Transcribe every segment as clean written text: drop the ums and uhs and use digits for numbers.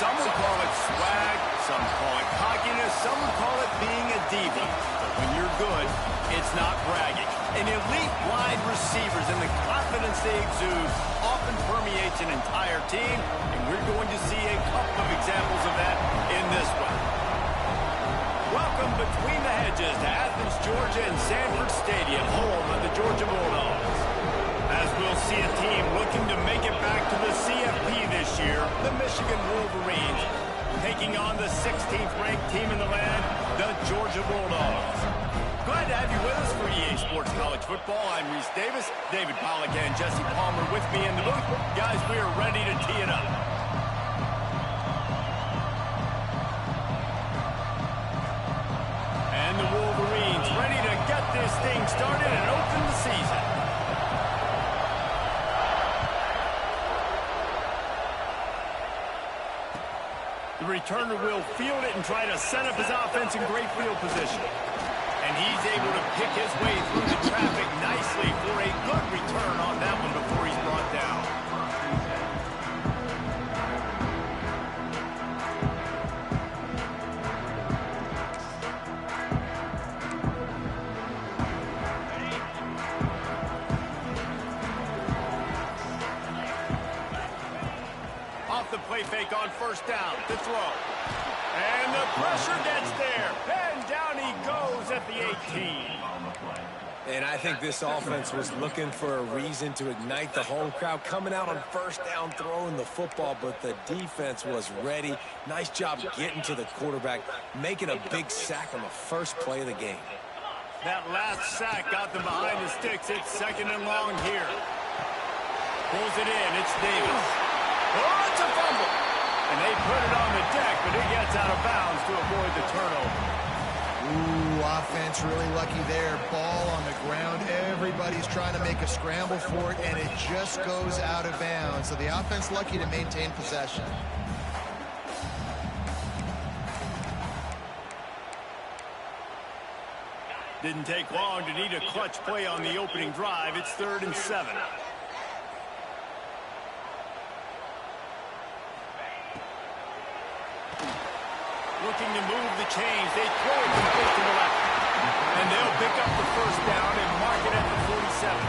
Some would call it swag, some call it cockiness, some would call it being a diva. But when you're good, it's not bragging. And elite wide receivers and the confidence they exude often permeates an entire team, and we're going to see a couple of examples of that in this one. Welcome between the hedges to Athens, Georgia and Sanford Stadium, home of the Georgia Bulldogs. As we'll see a team looking to make it back to the CFP this year, the Michigan Wolverines, taking on the 16th ranked team in the land, the Georgia Bulldogs. Glad to have you with us for EA Sports College Football. I'm Reese Davis, David Pollack and Jesse Palmer with me in the booth. Guys, we are ready to tee it up. And the Wolverines ready to get this thing started and open the season. The returner will field it and try to set up his offense in great field position. And he's able to pick his way through the traffic nicely for a good return on that one before he's brought down. Off the play fake on first down to throw. And the pressure gets there. And down he goes at the 18. And I think this offense was looking for a reason to ignite the home crowd, coming out on first down, throwing the football, but the defense was ready. Nice job getting to the quarterback, making a big sack on the first play of the game. That last sack got them behind the sticks. It's second and long here. Pulls it in. It's Davis. Oh, it's a fumble. And they put it on the deck, but it gets out of bounds to avoid the turnover. Ooh, offense really lucky there. Ball on the ground. Everybody's trying to make a scramble for it, and it just goes out of bounds. So the offense lucky to maintain possession. Didn't take long to need a clutch play on the opening drive. It's 3rd and 7. Looking to move the chains. They throw it complete to the left. And they'll pick up the first down and mark it at the 47.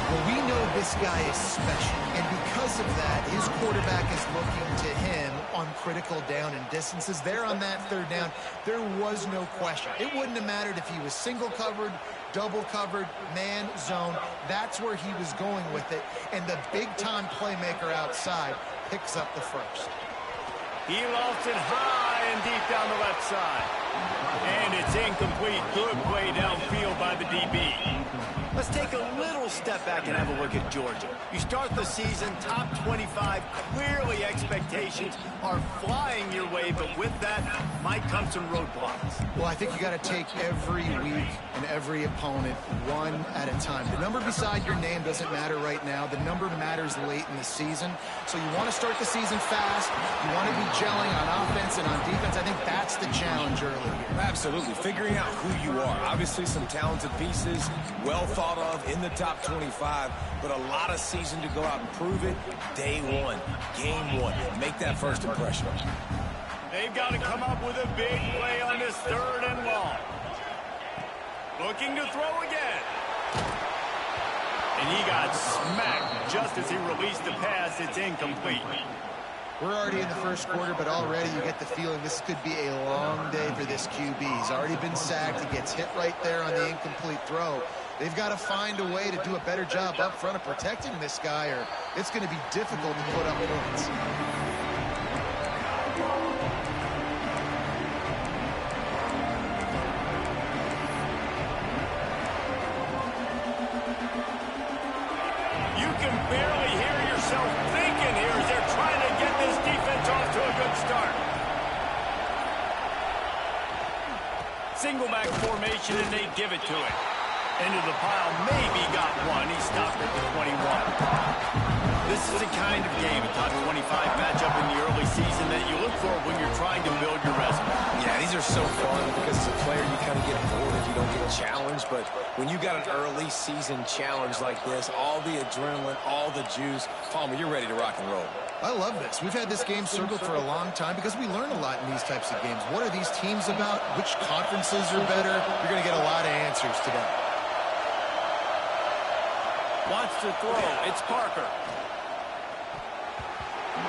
Well, we know this guy is special, and because of that, his quarterback is looking to him on critical down and distances. There on that 3rd down, there was no question. It wouldn't have mattered if he was single covered, double covered, man, zone. That's where he was going with it, and the big-time playmaker outside picks up the first. He lofts it high and deep down the left side. And it's incomplete. Good play downfield by the DB. Let's take a little step back and have a look at Georgia. You start the season top 25. Clearly expectations are flying your way, but with that might come some roadblocks. Well, I think you got to take every week and every opponent one at a time. The number beside your name doesn't matter right now. The number matters late in the season. So you want to start the season fast. You want to be gelling on offense and on defense. I think that's the challenge early here. Absolutely. Figuring out who you are. Obviously some talented pieces, well thought of in the top 25, but a lot of season to go out and prove it. Day one, game one. Make that first impression. They've got to come up with a big play on this 3rd and long. Looking to throw again. And he got smacked just as he released the pass. It's incomplete. We're already in the first quarter, but already you get the feeling this could be a long day for this QB. He's already been sacked. He gets hit right there on the incomplete throw. They've got to find a way to do a better job up front of protecting this guy, or it's going to be difficult to put up points. You can barely hear yourself thinking here as they're trying to get this defense off to a good start. Single back formation, and they give it to it. Into the pile, maybe got one. He stopped at the 21. This is the kind of game, a top 25 matchup in the early season that you look for when you're trying to build your resume. Yeah, these are so fun because as a player you kind of get bored if you don't get challenged, but when you got an early season challenge like this, all the adrenaline, all the juice, Palmer, you're ready to rock and roll. I love this. We've had this game circled for a long time because we learn a lot in these types of games. What are these teams about? Which conferences are better? You're going to get a lot of answers today. Wants to throw. It's Parker.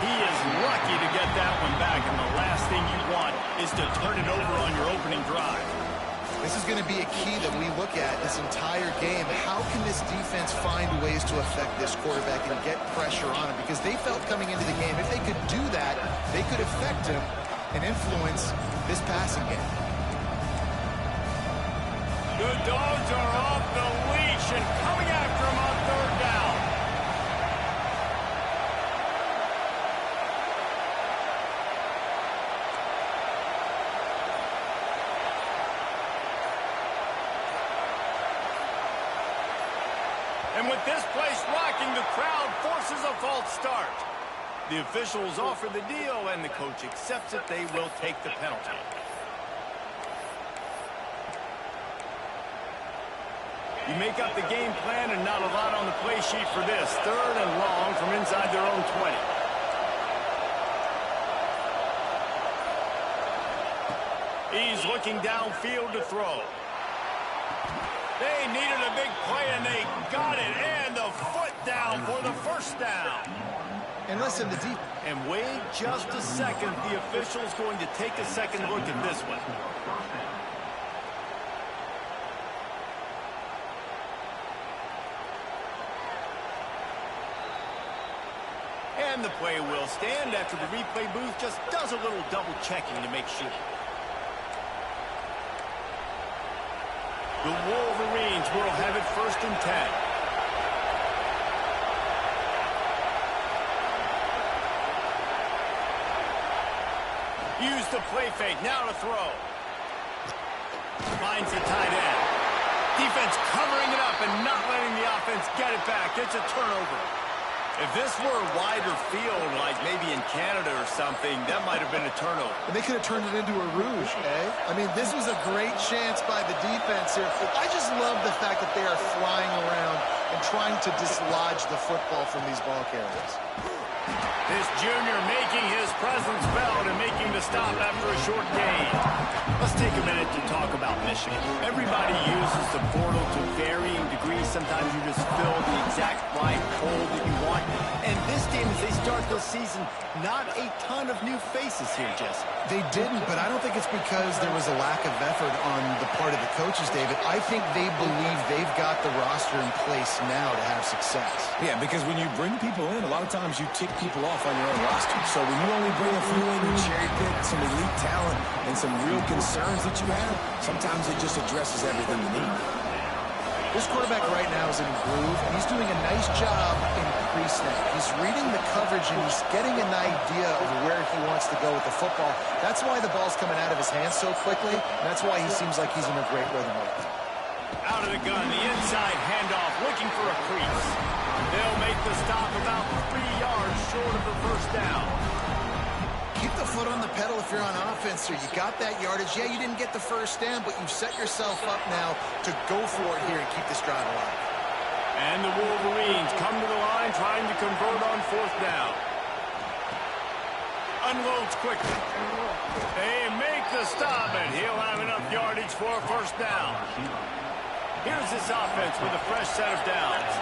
He is lucky to get that one back, and the last thing you want is to turn it over on your opening drive. This is going to be a key that we look at this entire game. How can this defense find ways to affect this quarterback and get pressure on him? Because they felt coming into the game, if they could do that, they could affect him and influence this passing game. The Dogs are off the leash and coming after him on third down. And with this place rocking, the crowd forces a false start. The officials offer the deal, and the coach accepts it. They will take the penalty. You make up the game plan, and not a lot on the play sheet for this. Third and long from inside their own 20. He's looking downfield to throw. They needed a big play, and they got it, and the foot down for the first down. And listen, and wait just a second. The official's going to take a second look at this one. And the play will stand after the replay booth just does a little double checking to make sure. The Wolverines will have it 1st and 10. Use the play fake, now to throw. Finds the tight end. Defense covering it up and not letting the offense get it back. It's a turnover. If this were a wider field, like maybe in Canada or something, that might have been a turnover. And they could have turned it into a rouge, eh? I mean, this was a great chance by the defense here. I just love the fact that they are flying around and trying to dislodge the football from these ball carriers. This junior making his presence felt and making the stop after a short gain. Let's take a minute to talk about Michigan. Everybody uses the portal to varying degrees. Sometimes you just fill the exact right hole that you want. And this game, as they start the season, not a ton of new faces here, Jesse. They didn't, but I don't think it's because there was a lack of effort on the part of the coaches, David. I think they believe they've got the roster in place now to have success. Yeah, because when you bring people in, a lot of times you tick people off on your own roster. So when you only bring a few in, you cherry pick some elite talent and some real concerns that you have, sometimes it just addresses everything you need. This quarterback right now is in a groove, and he's doing a nice job in pre-snap. He's reading the coverage, and he's getting an idea of where he wants to go with the football. That's why the ball's coming out of his hands so quickly, and that's why he seems like he's in a great rhythm with it. Out of the gun, the inside handoff, looking for a crease. They'll make the stop about 3 yards short of the first down. Keep the foot on the pedal if you're on offense here. You got that yardage. Yeah, you didn't get the first down, but you've set yourself up now to go for it here and keep this drive alive. And the Wolverines come to the line trying to convert on 4th down. Unloads quickly. They make the stop, and he'll have enough yardage for a first down. Here's this offense with a fresh set of downs.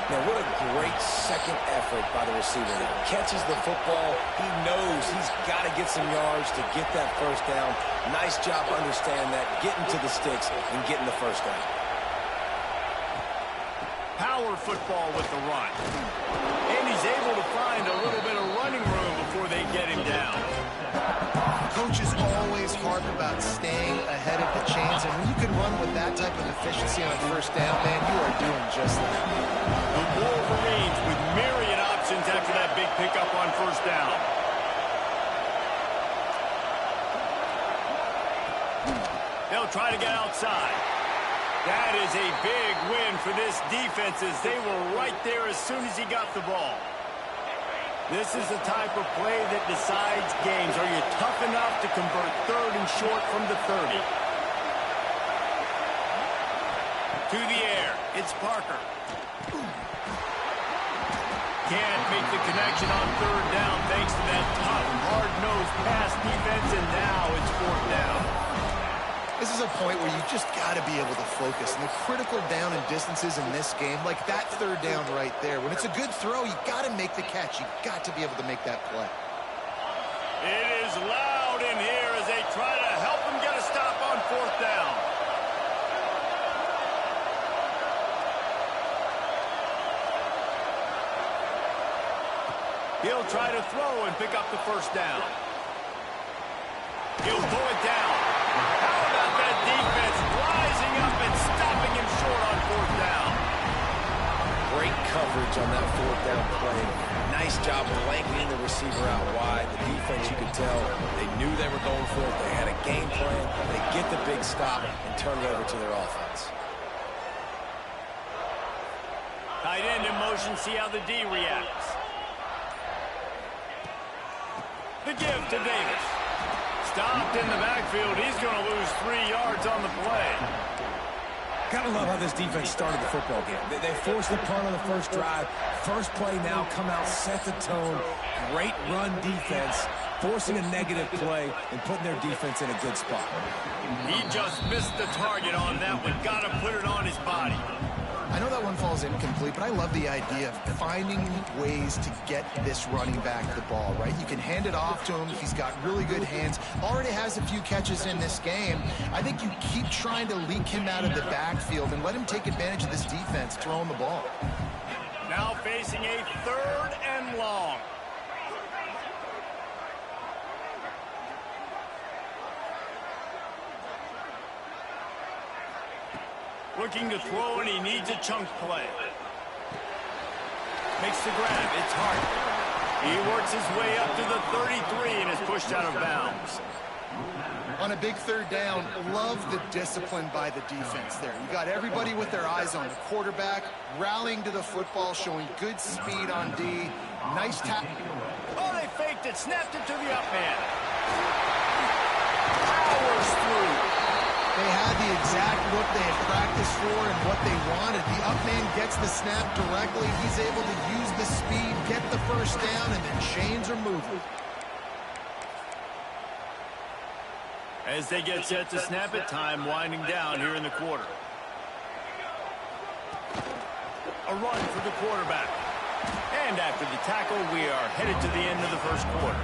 Now, what a great second effort by the receiver there. Catches the football. He knows he's got to get some yards to get that first down. Nice job understanding that, getting to the sticks and getting the first down. Power football with the run. And he's able to find a little bit of running room before they get him down. Coaches always harp about staying ahead of the chains, and when you can run with that type of efficiency on first down, man, you are doing just that. The Wolverines with myriad options after that big pickup on first down. They'll try to get outside. That is a big win for this defense as they were right there as soon as he got the ball. This is the type of play that decides games. Are you tough enough to convert 3rd and short from the 30? To the air. It's Parker. can't make the connection on third down thanks to that tough, hard-nosed pass defense, and now it's fourth down. This is a point where you just got to be able to focus. And the critical down and distances in this game, like that third down right there, when it's a good throw, you got to make the catch. You got to be able to make that play. It is loud in here as they try to help him get a stop on fourth down. He'll try to throw and pick up the first down. He'll pull it down. How about that defense rising up and stopping him short on fourth down? Great coverage on that fourth down play. Nice job blanketing the receiver out wide. The defense, you could tell, they knew they were going for it. They had a game plan. They get the big stop and turn it over to their offense. Tight end in motion, see how the D reacts. The give to Davis. Stopped in the backfield. He's going to lose 3 yards on the play. Gotta love how this defense started the football game. They forced the punt on the first drive. First play now, come out, set the tone. Great run defense, forcing a negative play and putting their defense in a good spot. He just missed the target on that one. Got to put it on his body. I know that one falls incomplete, but I love the idea of finding ways to get this running back the ball, right? You can hand it off to him. He's got really good hands. Already has a few catches in this game. I think you keep trying to leak him out of the backfield and let him take advantage of this defense throwing the ball. Now facing a third and long. Looking to throw, and he needs a chunk play. Makes the grab. It's hard. He works his way up to the 33 and is pushed out of bounds. On a big third down, love the discipline by the defense there. You got everybody with their eyes on the quarterback, rallying to the football, showing good speed on D. Nice tackle. Oh, they faked it. Snapped it to the up man. Powers through. They had the exact look they had practiced for and what they wanted. The up man gets the snap directly. He's able to use the speed, get the first down, and the chains are moving. As they get set to snap it, time winding down here in the quarter. A run for the quarterback. And after the tackle, we are headed to the end of the first quarter.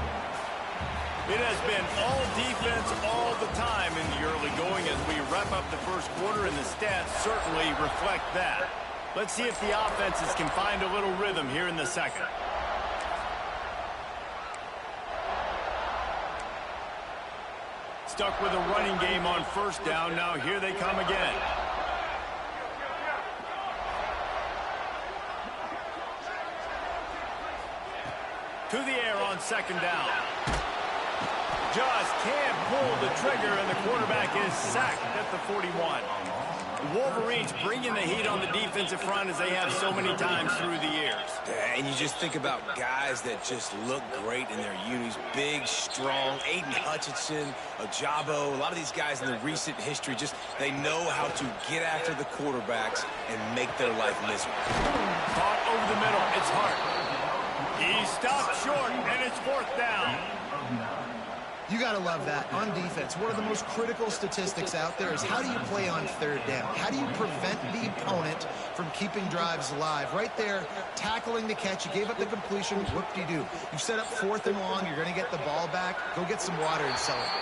It has been all defense all the time in the early going as we wrap up the first quarter, and the stats certainly reflect that. Let's see if the offenses can find a little rhythm here in the second. Stuck with a running game on first down. Now here they come again. To the air on second down. Just can't pull the trigger, and the quarterback is sacked at the 41. The Wolverines bringing the heat on the defensive front as they have so many times through the years. Yeah, and you just think about guys that just look great in their unis. Big, strong, Aiden Hutchinson, Ajabo, a lot of these guys in the recent history, just they know how to get after the quarterbacks and make their life miserable. Caught over the middle. It's Hart. He stopped short, and it's fourth down. You got to love that. On defense, one of the most critical statistics out there is how do you play on third down? How do you prevent the opponent from keeping drives alive? Right there, tackling the catch. You gave up the completion. Whoop-de-doo. You set up fourth and long. You're going to get the ball back. Go get some water and celebrate.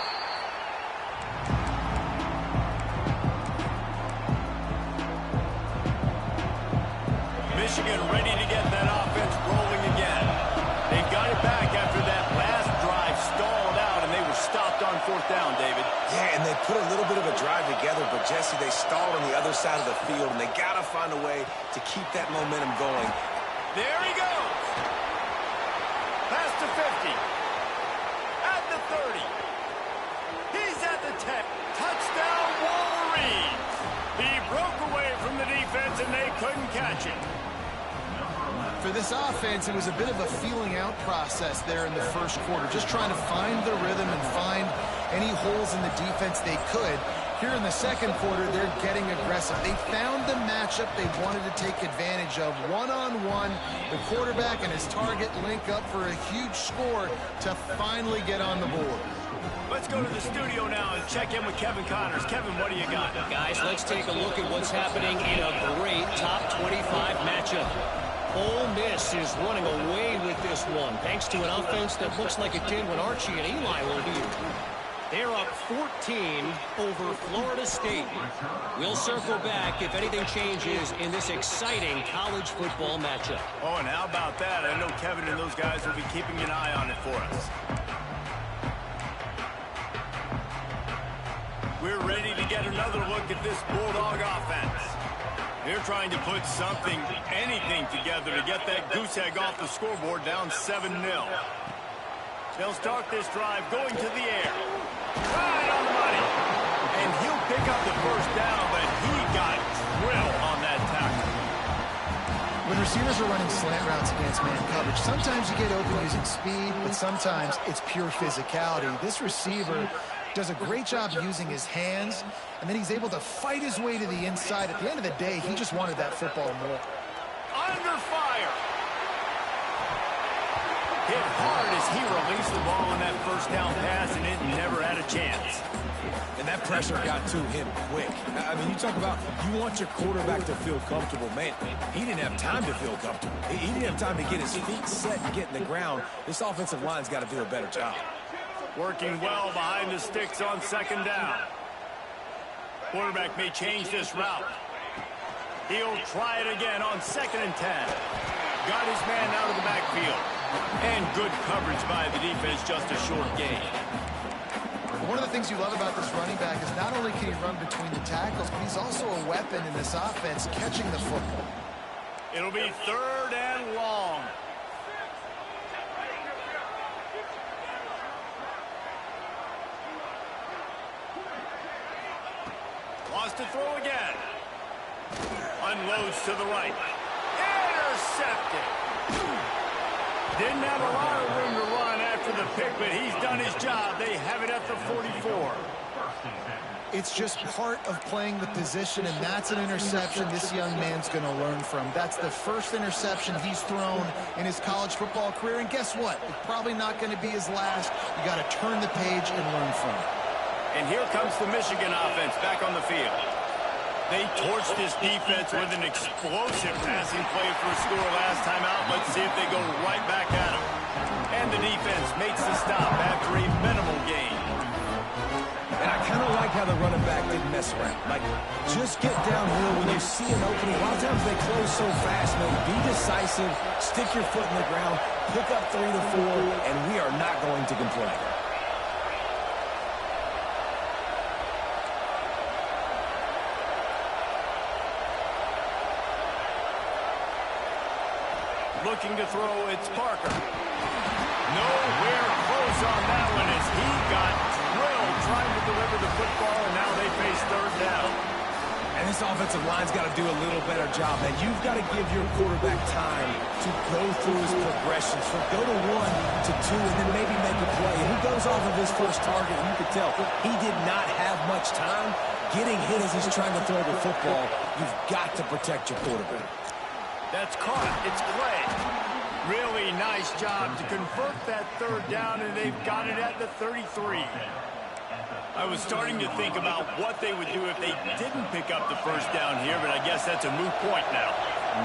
Michigan ready to get that offense rolling again. They got it back after that last drive stalled out, and they were stopped on fourth down, David. Yeah, and they put a little bit of a drive together, but Jesse, they stalled on the other side of the field, and they got to find a way to keep that momentum going. There he goes. Past the 50. At the 30. He's at the 10. Touchdown, Wolverines. He broke away from the defense, and they couldn't catch him. For this offense, it was a bit of a feeling out process there in the first quarter, just trying to find the rhythm and find any holes in the defense they could. Here in the second quarter, they're getting aggressive. They found the matchup they wanted to take advantage of. One-on-one, the quarterback and his target link up for a huge score to finally get on the board. Let's go to the studio now and check in with Kevin Connors. Kevin, what do you got? Guys, let's take a look at what's happening in a great top 25 matchup. Ole Miss is running away with this one, thanks to an offense that looks like it did when Archie and Eli were here. They're up 14 over Florida State. We'll circle back if anything changes in this exciting college football matchup. Oh, and how about that? I know Kevin and those guys will be keeping an eye on it for us. We're ready to get another look at this Bulldog offense. They're trying to put something, anything together to get that goose egg off the scoreboard down 7-0. They'll start this drive going to the air. Right on the money. And he'll pick up the first down, but he got drilled on that tackle. When receivers are running slant routes against man coverage, sometimes you get open using speed, but sometimes it's pure physicality. This receiver does a great job using his hands, and then he's able to fight his way to the inside. At the end of the day, he just wanted that football more. Under fire. Hit hard as he released the ball on that first down pass, and it never had a chance. And that pressure got to him quick. I mean, you talk about you want your quarterback to feel comfortable. Man, he didn't have time to feel comfortable. He didn't have time to get his feet set and get in the ground. This offensive line's got to do a better job. Working well behind the sticks on second down. Quarterback may change this route. He'll try it again on 2nd and 10. Got his man out of the backfield. And good coverage by the defense, just a short gain. One of the things you love about this running back is not only can he run between the tackles, but he's also a weapon in this offense, catching the football. It'll be 3rd and long. Wants to throw again. Unloads to the right. Intercepted. Didn't have a lot of room to run after the pick, but he's done his job. They have it at the 44. It's just part of playing the position, and that's an interception this young man's going to learn from. That's the first interception he's thrown in his college football career, and guess what? It's probably not going to be his last. You got to turn the page and learn from it. And here comes the Michigan offense back on the field. They torched this defense with an explosive passing play for a score last time out. Let's see if they go right back at him. And the defense makes the stop after a minimal gain. And I kind of like how the running back didn't mess around. Like, just get downhill when you see an opening. A lot of times they close so fast, man. Be decisive, stick your foot in the ground, pick up 3 to 4, and we are not going to complain. Looking to throw, it's Parker. Nowhere close on that one as he got drilled trying to deliver the football, and now they face 3rd down. And this offensive line's got to do a little better job, man. You've got to give your quarterback time to go through his progressions. From go to 1 to 2 and then maybe make a play. And he goes off of his first target, and you could tell he did not have much time getting hit as he's trying to throw the football. You've got to protect your quarterback. That's caught. It's Clay. Really nice job to convert that 3rd down, and they've got it at the 33. I was starting to think about what they would do if they didn't pick up the first down here, but I guess that's a moot point now.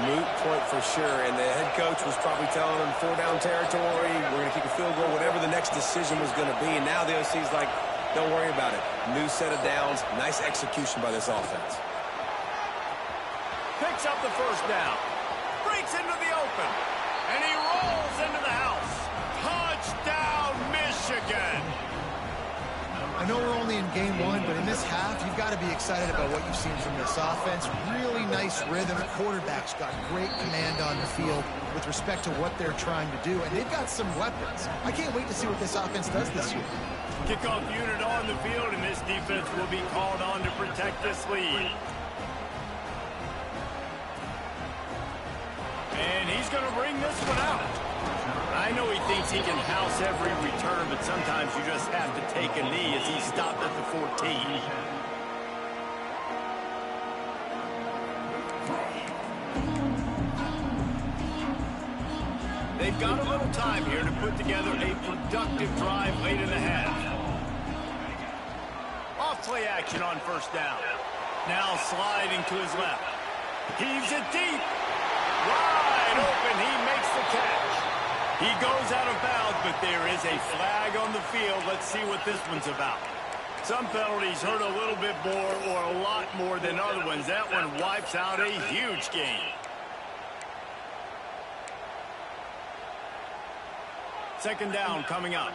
Moot point for sure, and the head coach was probably telling them 4-down territory, we're going to kick a field goal, whatever the next decision was going to be, and now the OC's like, don't worry about it. New set of downs, nice execution by this offense. Picks up the first down. Breaks into the open. And he rolls into the house. Touchdown, Michigan. I know we're only in game 1, but in this half, you've got to be excited about what you've seen from this offense. Really nice rhythm. Quarterback's got great command on the field with respect to what they're trying to do, and they've got some weapons. I can't wait to see what this offense does this year. Kickoff unit on the field, and this defense will be called on to protect this lead. And he's going to bring this one out. I know he thinks he can house every return, but sometimes you just have to take a knee as he stopped at the 14. They've got a little time here to put together a productive drive late in the half. Off play action on first down. Now sliding to his left. Heaves it deep. Wide open. He makes the catch. He goes out of bounds, but there is a flag on the field. Let's see what this one's about. Some penalties hurt a little bit more or a lot more than other ones. That one wipes out a huge game. Second down coming up.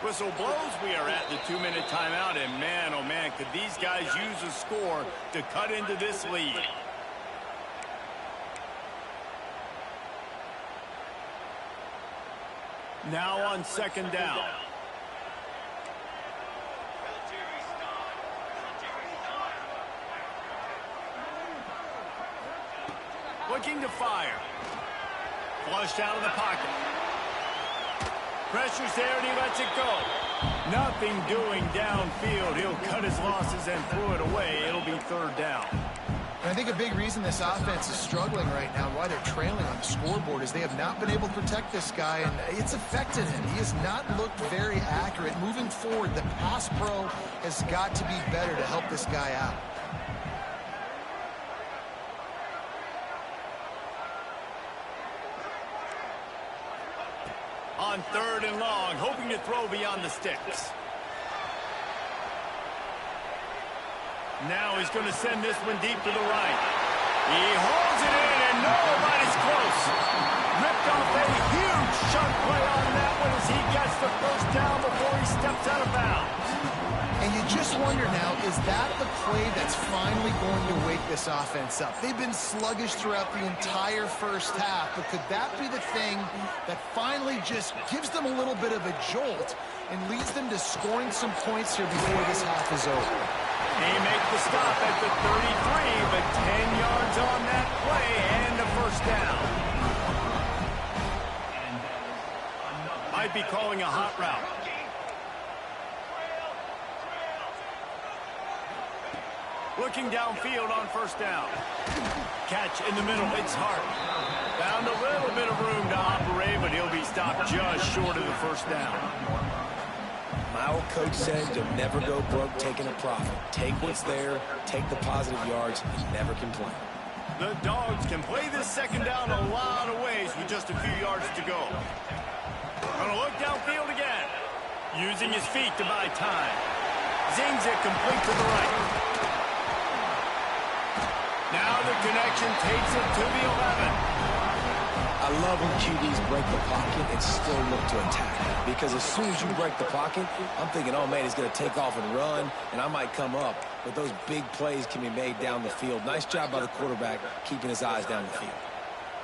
Whistle blows. We are at the 2-minute timeout, and man, oh man, could these guys use a score to cut into this lead. Now on second down. Looking to fire. Flushed out of the pocket. Pressure's there and he lets it go. Nothing doing downfield. He'll cut his losses and throw it away. It'll be third down. And I think a big reason this offense is struggling right now, why they're trailing on the scoreboard, is they have not been able to protect this guy, and it's affected him. He has not looked very accurate. Moving forward, the pass pro has got to be better to help this guy out. On third and long, hoping to throw beyond the sticks. Now he's going to send this one deep to the right. He holds it in, and nobody's close. Ripped off a huge chunk play on that one as he gets the first down before he steps out of bounds. And you just wonder now, is that the play that's finally going to wake this offense up? They've been sluggish throughout the entire first half, but could that be the thing that finally just gives them a little bit of a jolt and leads them to scoring some points here before this half is over? They make the stop at the 33, but 10 yards on that play and a first down. Might be calling a hot route. Looking downfield on first down. Catch in the middle. It's Hart. Found a little bit of room to operate, but he'll be stopped just short of the first down. My old coach said you'll never go broke taking a profit. Take what's there, take the positive yards, and never complain. The Dogs can play this second down a lot of ways with just a few yards to go. Gonna look downfield again. Using his feet to buy time. Zings it complete to the right. Now the connection takes it to the 11. I love when QBs break the pocket and still look to attack. Because as soon as you break the pocket, I'm thinking, oh man, he's going to take off and run, and I might come up. But those big plays can be made down the field. Nice job by the quarterback keeping his eyes down the field.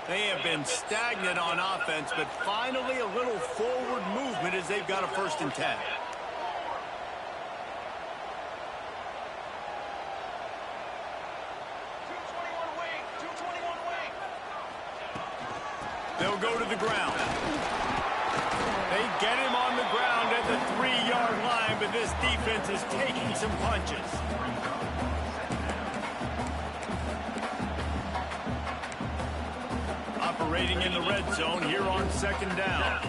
They have been stagnant on offense, but finally a little forward movement as they've got a 1st and 10. They'll go to the ground. They get him on the ground at the 3-yard line, but this defense is taking some punches. Operating in the red zone here on second down.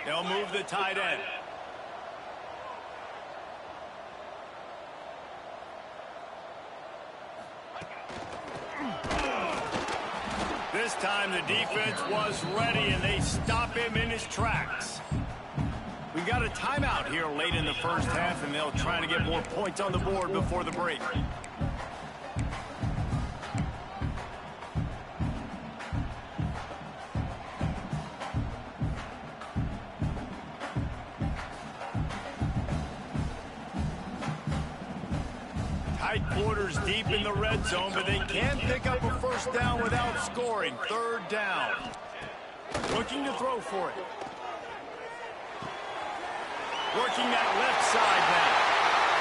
They'll move the tight end. This time the defense was ready, and they stop him in his tracks. We've got a timeout here late in the first half, and they'll try to get more points on the board before the break. Tight quarters deep in the red zone, but they can pick up a first down without scoring. Third down. Looking to throw for it. Working that left side now.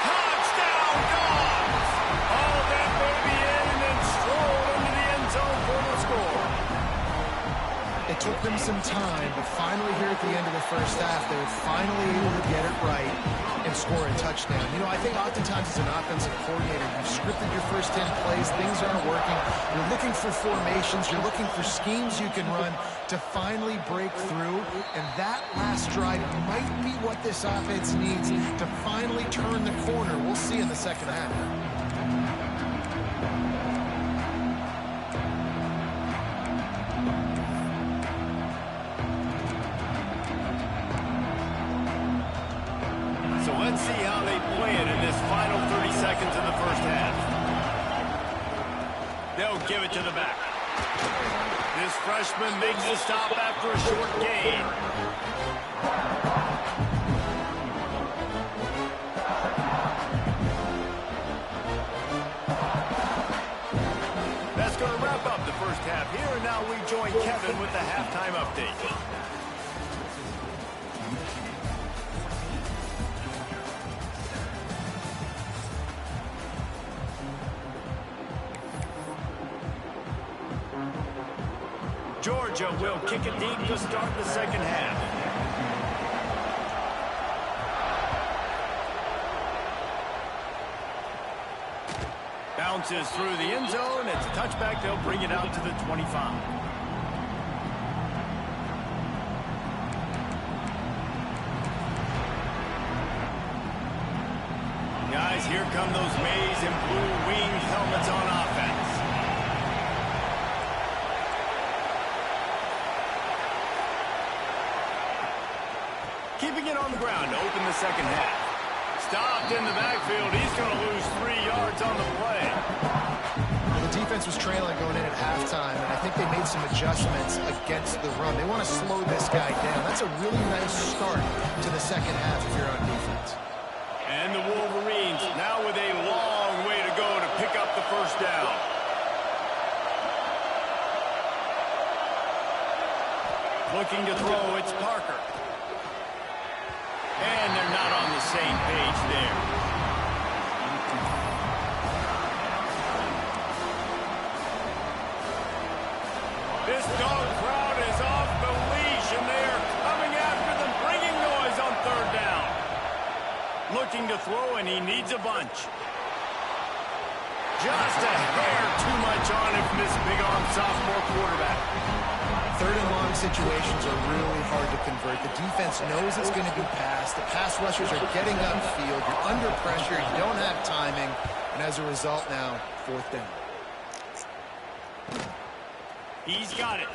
Touchdown, Dogs! Oh, that It took them some time, but finally here at the end of the first half, they were finally able to get it right and score a touchdown. You know, I think oftentimes as an offensive coordinator, you've scripted your first 10 plays, things aren't working, you're looking for formations, you're looking for schemes you can run to finally break through, and that last drive might be what this offense needs to finally turn the corner. We'll see in the second half. So let's see how they play it in this final 30 seconds of the first half. They'll give it to the back. This freshman makes the stop after a short gain. That's going to wrap up the first half here, and now we join Kevin with the halftime update. Georgia will kick it deep to start the second half. Bounces through the end zone. It's a touchback. They'll bring it out to the 25. Guys, here come those maize and blue winged helmets on offense. Keeping it on the ground to open the second half. Stopped in the backfield. He's going to lose 3 yards on the play. Well, the defense was trailing going in at halftime, and I think they made some adjustments against the run. They want to slow this guy down. That's a really nice start to the second half if you're on defense. And the Wolverines now with a long way to go to pick up the first down. Looking to throw, it's Parker. And they're not on the same page there. This dog crowd is off the leash, and they are coming after them, bringing noise on third down. Looking to throw, and he needs a bunch. Just a hair too much on it from this big-arm sophomore quarterback. Third and long situations are really hard to convert. The defense knows it's going to be passed. The pass rushers are getting upfield. You're under pressure. You don't have timing. And as a result now, fourth down. He's got it.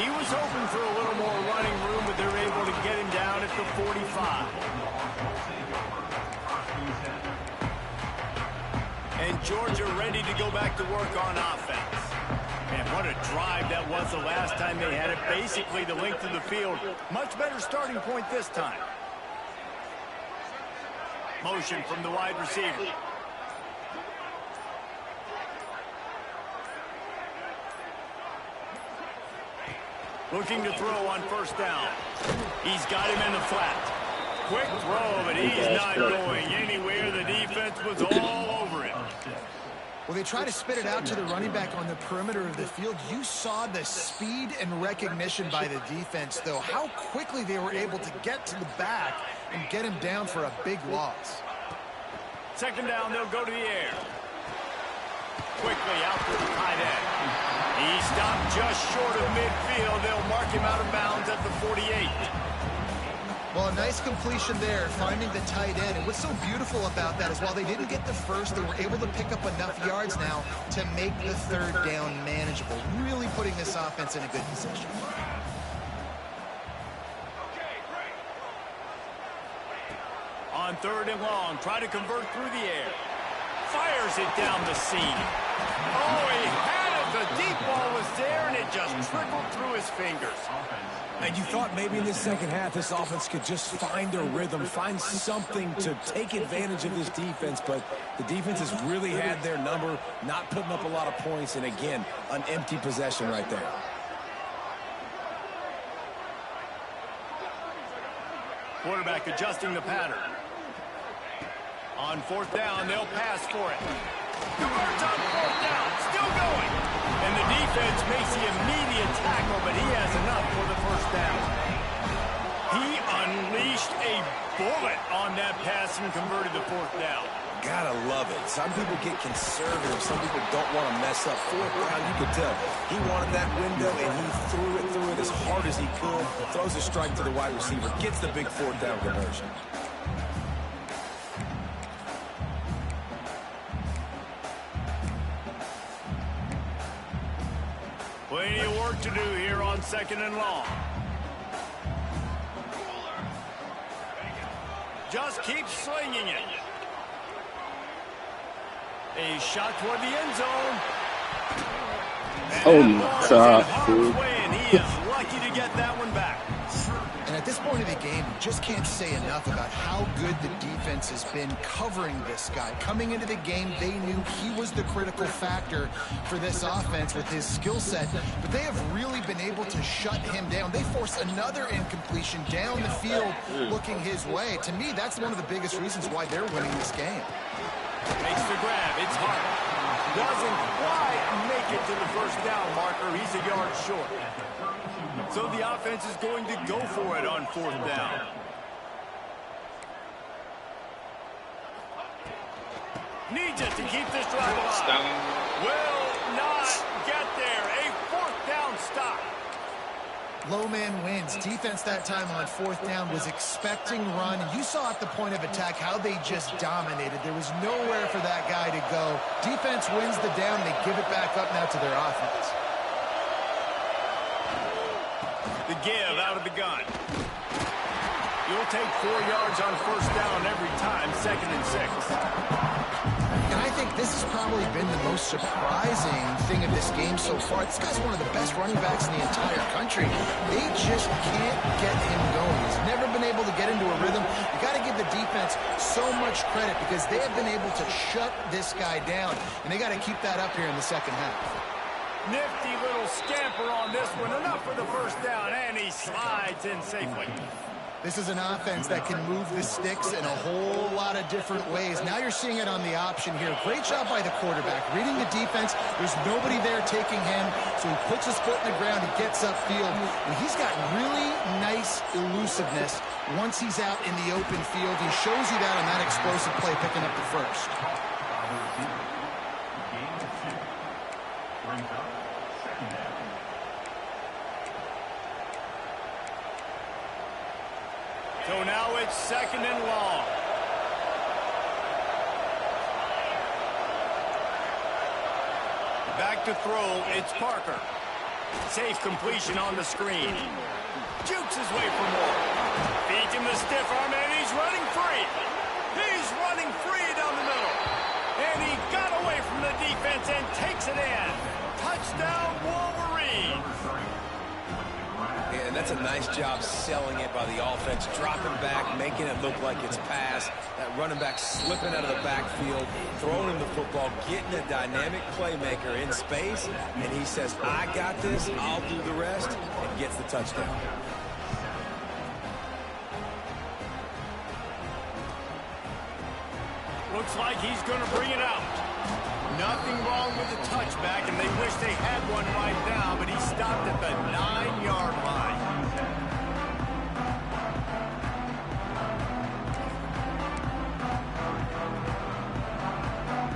He was hoping for a little more running room, but they're able to get him down at the 45. And Georgia ready to go back to work on offense. Man, what a drive that was the last time they had it. Basically the length of the field. Much better starting point this time. Motion from the wide receiver. Looking to throw on first down. He's got him in the flat. Quick throw, but he's not going anywhere. The defense was all over him. Well, they try to spit it out to the running back on the perimeter of the field. You saw the speed and recognition by the defense, though. How quickly they were able to get to the back and get him down for a big loss. Second down, they'll go to the air. Quickly out to the tight end. He stopped just short of midfield. They'll mark him out of bounds at the 48. Well, a nice completion there, finding the tight end. And what's so beautiful about that is while they didn't get the first, they were able to pick up enough yards now to make the third down manageable, really putting this offense in a good position. On third and long, try to convert through the air. Fires it down the seam. Oh, he had it. The deep ball was there, and it just trickled through his fingers. And you thought maybe in this second half this offense could just find a rhythm, find something to take advantage of this defense, but the defense has really had their number, not putting up a lot of points, and again, an empty possession right there. Quarterback adjusting the pattern. On fourth down, they'll pass for it. Converts on fourth down, still going. And the defense makes the immediate tackle, but he has enough for the first down. He unleashed a bullet on that pass and converted the fourth down. Gotta love it. Some people get conservative. Some people don't want to mess up. Fourth down, you could tell. He wanted that window, and he threw it as hard as he could. Throws a strike to the wide receiver. Gets the big fourth down conversion. Plenty of work to do here on 2nd and long. Just keep slinging it. A shot toward the end zone. Oh my God, dude. And he is lucky to get that one back. And at this point of the game, you just can't say enough about how good the defense has been covering this guy. Coming into the game, they knew he was the critical factor for this offense with his skill set, but they have really been able to shut him down. They forced another incompletion down the field looking his way. To me, that's one of the biggest reasons why they're winning this game. Makes the grab. It's hard. Doesn't quite make it to the first down marker. He's a yard short. So the offense is going to go for it on 4th down. Needs it to keep this drive alive. Will not get there. A 4th down stop. Low man wins. Defense that time on 4th down was expecting run. You saw at the point of attack how they just dominated. There was nowhere for that guy to go. Defense wins the down. They give it back up now to their offense. The give out of the gun. You'll take 4 yards on 1st down every time, 2nd and 6. And I think this has probably been the most surprising thing of this game so far. This guy's one of the best running backs in the entire country. They just can't get him going. He's never been able to get into a rhythm. You got to give the defense so much credit because they have been able to shut this guy down. And they got to keep that up here in the second half. Nifty little scamper on this one. Enough for the first down, and he slides in safely. This is an offense that can move the sticks in a whole lot of different ways. Now you're seeing it on the option here. Great job by the quarterback. Reading the defense, there's nobody there taking him, so he puts his foot in the ground, he gets upfield, and he's got really nice elusiveness once he's out in the open field. He shows you that on that explosive play, picking up the first. So now it's 2nd and long. Back to throw, it's Parker. Safe completion on the screen. Jukes his way for more. Feeds him the stiff arm, and he's running free. He's running free down the middle. And he got away from the defense and takes it in. Touchdown, Wolverine. And that's a nice job selling it by the offense, dropping back, making it look like it's pass. That running back slipping out of the backfield, throwing him the football, getting a dynamic playmaker in space, and he says, I got this, I'll do the rest, and gets the touchdown. Looks like he's going to bring it out. Nothing wrong with the touchback, and they wish they had one right now, but he stopped at the 9-yard line.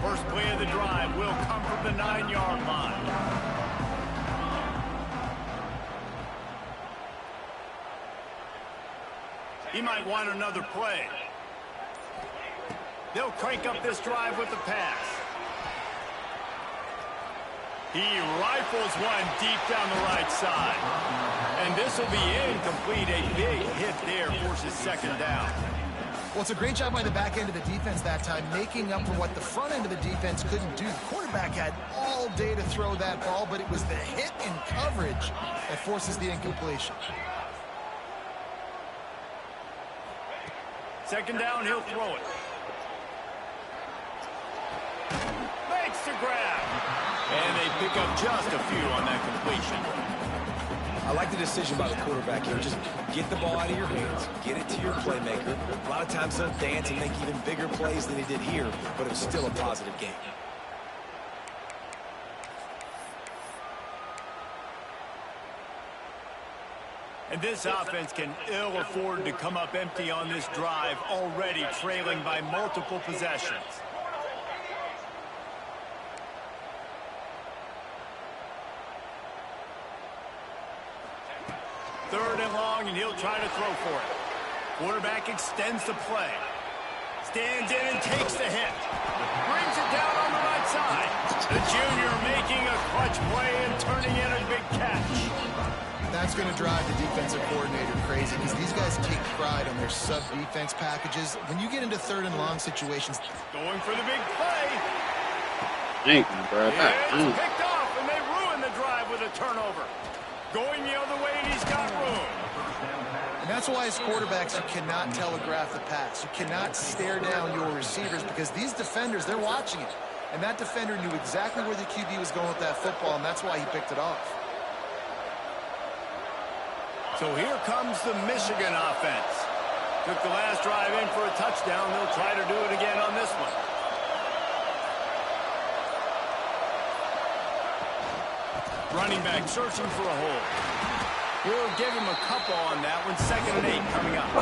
First play of the drive will come from the 9-yard line. He might want another play. They'll crank up this drive with the pass. He rifles one deep down the right side. And this will be incomplete. A big hit there forces 2nd down. Well, it's a great job by the back end of the defense that time, making up for what the front end of the defense couldn't do. The quarterback had all day to throw that ball, but it was the hit in coverage that forces the incompletion. 2nd down, he'll throw it. Makes the grab. And they pick up just a few on that completion. I like the decision by the quarterback here. Just get the ball out of your hands, get it to your playmaker. A lot of times they'll dance and make even bigger plays than he did here, but it's still a positive game. And this offense can ill afford to come up empty on this drive, already trailing by multiple possessions. Third and long, and he'll try to throw for it. Quarterback extends the play. Stands in and takes the hit. Brings it down on the right side. The junior making a clutch play and turning in a big catch. That's going to drive the defensive coordinator crazy because these guys take pride on their sub-defense packages. When you get into third and long situations. Going for the big play. Thank you, bro. It's picked off, and they ruin the drive with a turnover. Going the other way, and he's got room. And that's why as quarterbacks, you cannot telegraph the pass. You cannot stare down your receivers because these defenders, they're watching it. And that defender knew exactly where the QB was going with that football, and that's why he picked it off. So here comes the Michigan offense. Took the last drive in for a touchdown. They'll try to do it again on this one. Running back searching for a hole. We'll give him a couple on that one. 2nd and 8 coming up.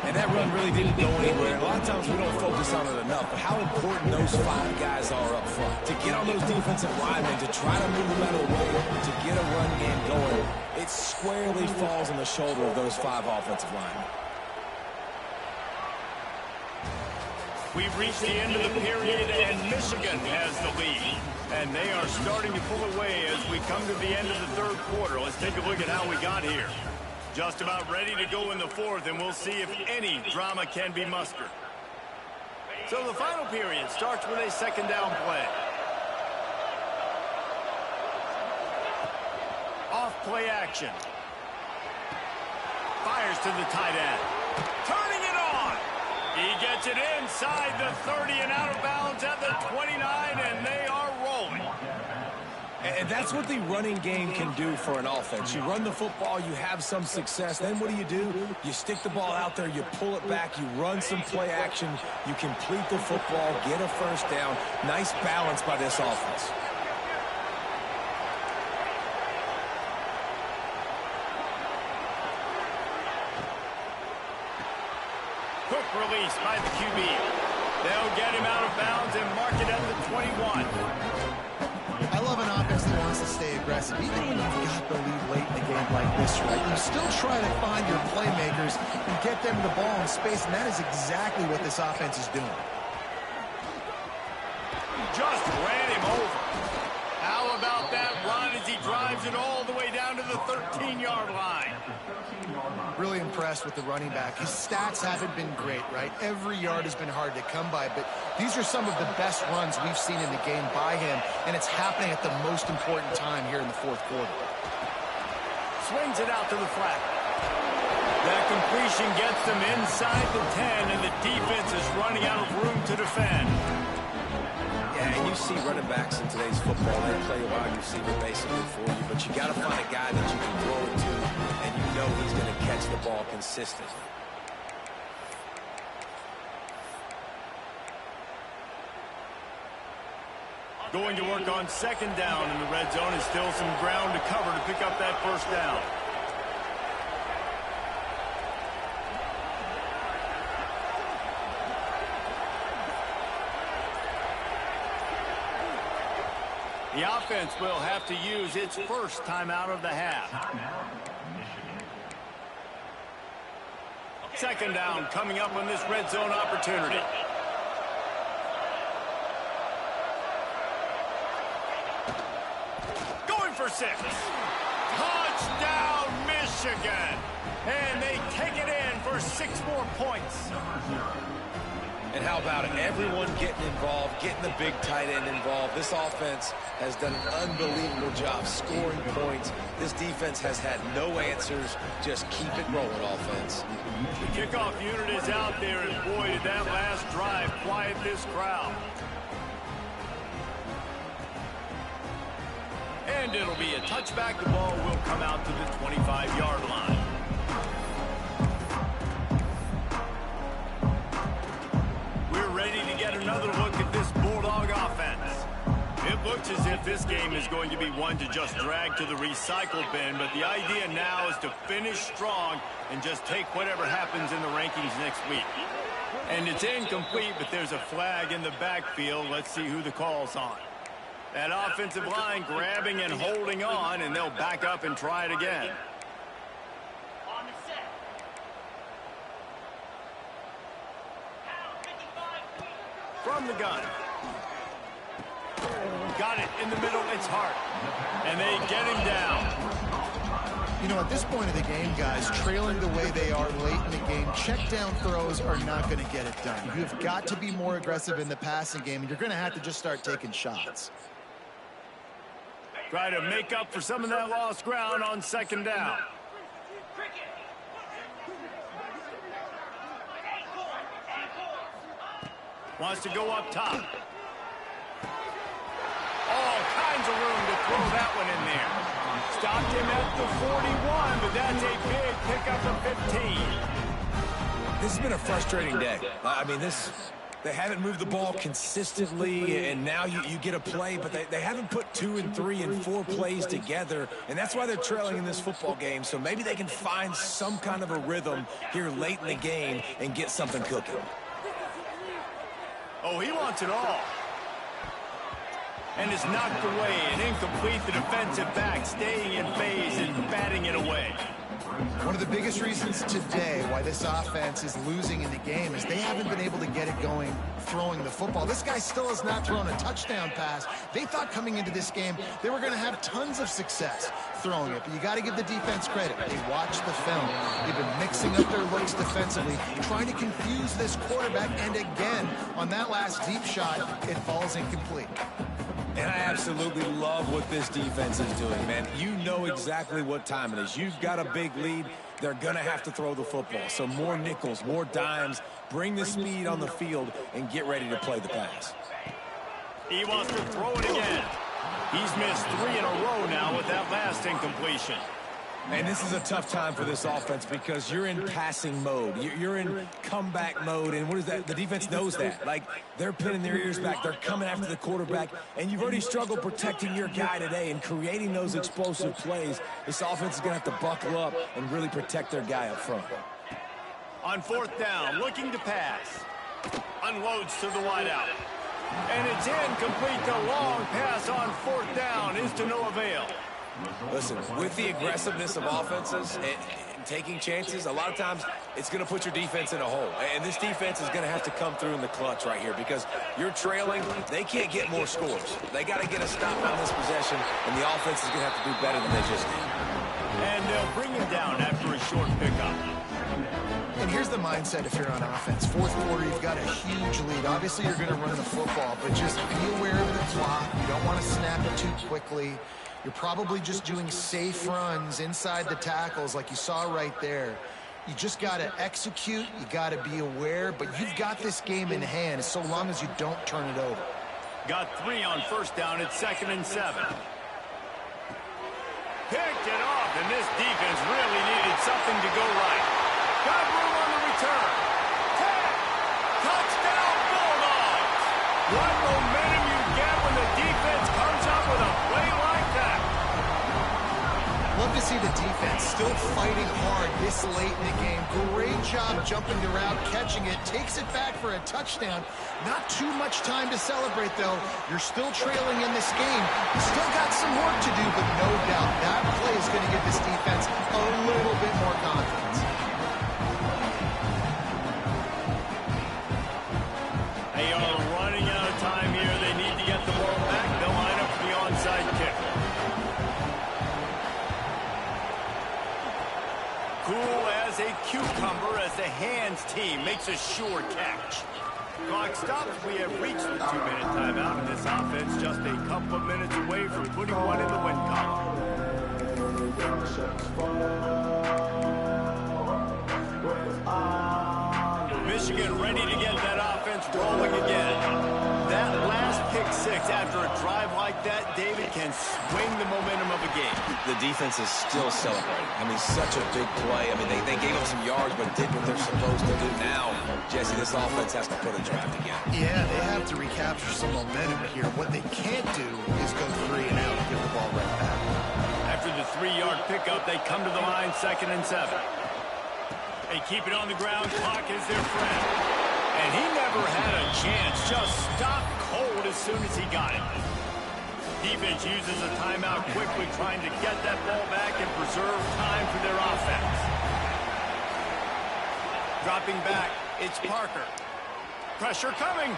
And that run really didn't go anywhere. A lot of times we don't focus on it enough, but how important those 5 guys are up front. To get on those defensive linemen, to try to move them out of the way, to get a run game going, it squarely falls on the shoulder of those 5 offensive linemen. We've reached the end of the period, and Michigan has the lead. And they are starting to pull away as we come to the end of the 3rd quarter. Let's take a look at how we got here. Just about ready to go in the 4th, and we'll see if any drama can be mustered. So the final period starts with a 2nd down play. Off play action. Fires to the tight end. Turning it on. He gets it inside the 30 and out of bounds at the 29, and they are rolling. And that's what the running game can do for an offense. You run the football, you have some success. Then what do? You stick the ball out there, you pull it back, you run some play action, you complete the football, get a first down. Nice balance by this offense. Quick release by the QB. They'll get him out of bounds and mark it at the 21. I love an offense that wants to stay aggressive. Even when you've got the lead late in a game like this, right, you still try to find your playmakers and get them the ball in space, and that is exactly what this offense is doing. Just ran him over. How about that run as he drives it all the way down to the 13-yard line? Really impressed with the running back. His stats haven't been great, right? Every yard has been hard to come by, but these are some of the best runs we've seen in the game by him, and it's happening at the most important time here in the 4th quarter. Swings it out to the flat. That completion gets them inside the 10, and the defense is running out of room to defend. Yeah, and you see running backs in today's football, they play a wide receiver basically for you, but you got to find a guy that you can throw it to, and you know he's going to catch the ball consistently. Going to work on 2nd down in the red zone, and still some ground to cover to pick up that first down. The offense will have to use its first timeout of the half. 2nd down coming up on this red zone opportunity. Going for 6. Touchdown, Michigan. And they take it in for 6 more points. And how about it? Everyone getting involved, getting the big tight end involved. This offense has done an unbelievable job scoring points. This defense has had no answers. Just keep it rolling, offense. The kickoff unit is out there, and boy, did that last drive quiet this crowd. And it'll be a touchback. The ball will come out to the 25-yard line. Ready to get another look at this Bulldog offense. It looks as if this game is going to be be one to just drag to the recycle bin, but the idea now is to finish strong and just take whatever happens in the rankings next week. And it's incomplete, but there's a flag in the backfield. Let's see who the call's on. That offensive line grabbing and holding on, and they'll back up and try it again. From the gun. Got it in the middle. It's Hart. And they get him down. You know, at this point of the game, guys, trailing the way they are late in the game, check down throws are not going to get it done. You've got to be more aggressive in the passing game, and you're going to have to just start taking shots. Try to make up for some of that lost ground on second down. Wants to go up top. All kinds of room to throw that one in there. Stopped him at the 41, but that's a big pickup of 15. This has been a frustrating day. I mean, they haven't moved the ball consistently, and now you get a play, but they haven't put 2 and 3 and 4 plays together, and that's why they're trailing in this football game. So maybe they can find some kind of a rhythm here late in the game and get something cooking. Oh, he wants it all. And it's knocked away and incomplete. The defensive back staying in phase and batting it away. One of the biggest reasons today why this offense is losing in the game is they haven't been able to get it going throwing the football. This guy still has not thrown a touchdown pass. They thought coming into this game they were going to have tons of success throwing it, but you got to give the defense credit. They watched the film. They've been mixing up their looks defensively, trying to confuse this quarterback, and again, on that last deep shot, it falls incomplete. And I absolutely love what this defense is doing, man. You know exactly what time it is. You've got a big lead. They're going to have to throw the football. So more nickels, more dimes, bring the speed on the field, and get ready to play the pass. He wants to throw it again. He's missed 3 in a row now with that last incompletion. And this is a tough time for this offense because you're in passing mode. You're in comeback mode, and what is that? The defense knows that. Like, they're pinning their ears back. They're coming after the quarterback, and you've already struggled protecting your guy today and creating those explosive plays. This offense is going to have to buckle up and really protect their guy up front. On 4th down, looking to pass. Unloads to the wideout. And it's incomplete. The long pass on 4th down is to no avail. Listen, with the aggressiveness of offenses and taking chances, a lot of times it's going to put your defense in a hole. And this defense is going to have to come through in the clutch right here because you're trailing. They can't get more scores. They got to get a stop on this possession, and the offense is going to have to do better than they just did. And they'll bring him down after a short pickup. And here's the mindset if you're on offense. 4th quarter, you've got a huge lead. Obviously, you're going to run the football, but just be aware of the clock. You don't want to snap it too quickly. You're probably just doing safe runs inside the tackles like you saw right there. You just got to execute. You got to be aware, but you've got this game in hand so long as you don't turn it over. Got 3 on 1st down. It's 2nd and 7. Picked it off, and this defense really needed something to go right. Got room on the return. 10. Touchdown, Bulldogs. What momentum you get when the defense comes up with a play like that. Love to see the defense still fighting hard this late in the game. Great job jumping the route, catching it, takes it back for a touchdown. Not too much time to celebrate, though. You're still trailing in this game. You still got some work to do, but no doubt that play is going to give this defense a little bit more confidence. They are running out of time here. They need to get the ball back. They'll line up for the onside kick. Cool as a cucumber as the hands team makes a sure catch. Clock stops. We have reached the 2-minute timeout, and this offense just a couple of minutes away from putting one in the win column. Michigan ready to get that offense rolling again. That last pick 6 after a drive like that, David, can swing the momentum of a game. The defense is still celebrating. I mean, such a big play. I mean, they gave up some yards, but did what they're supposed to do. Now, Jesse, this offense has to put a drive together. Yeah, they have to recapture some momentum here. What they can't do is go 3 and out and give the ball right 3-yard pickup. They come to the line, 2nd and 7. They keep it on the ground. Clock is their friend. And he never had a chance. Just stopped cold as soon as he got it. Defense uses a timeout quickly, trying to get that ball back and preserve time for their offense. Dropping back, it's Parker. Pressure coming.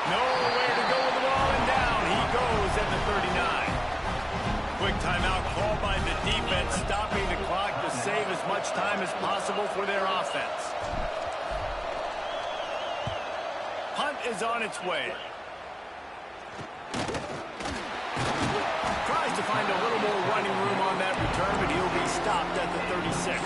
Nowhere to go with the ball, and down he goes at the 39. Quick timeout called by the defense, stopping the clock to save as much time as possible for their offense. Punt is on its way. Tries to find a little more running room on that return, but he'll be stopped at the 36.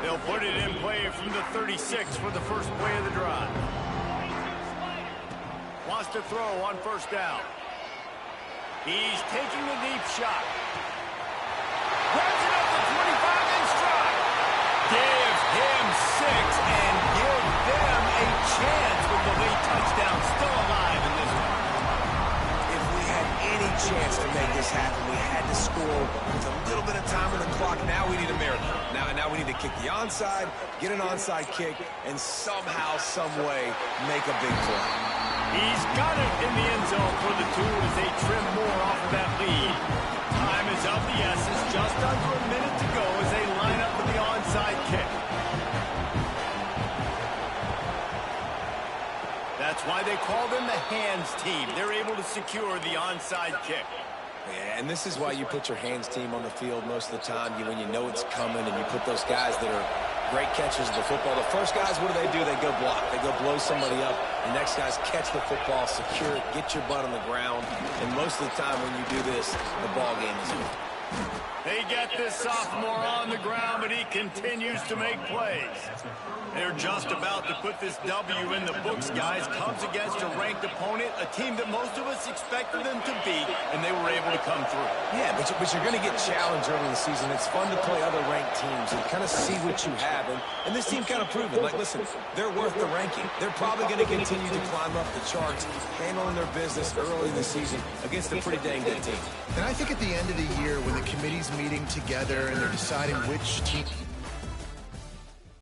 They'll put it in play from the 36 for the first play of the drive. Wants to throw on 1st down. He's taking a deep shot. Grabs it up to 25 in stride. Give him 6 and give them a chance with the late touchdown still alive in this one. If we had any chance to make this happen, we had to score with a little bit of time on the clock. Now we need a miracle. Now we need to kick the onside, get an onside kick, and somehow, some way, make a big play. He's got it in the end zone for the 2 as they trim more off of that lead. Time is of the essence, just under a minute to go as they line up for the onside kick. That's why they call them the hands team. They're able to secure the onside kick. Yeah, and this is why you put your hands team on the field most of the time. When you know it's coming, and you put those guys that are great catchers of the football. The first guys, what do? They go block. They go blow somebody up. The next guys catch the football, secure it, get your butt on the ground. And most of the time when you do this, the ball game is over. They get this sophomore on the ground, but he continues to make plays. They're just about to put this W in the books, guys. Comes against a ranked opponent, a team that most of us expected them to beat, and they were able to come through. Yeah, but you're going to get challenged early in the season. It's fun to play other ranked teams and kind of see what you have. And this team kind of proved it. Like, listen, they're worth the ranking. They're probably going to continue to climb up the charts, handling their business early in the season against a pretty dang good team. And I think at the end of the year, when the committee's meeting together and they're deciding which team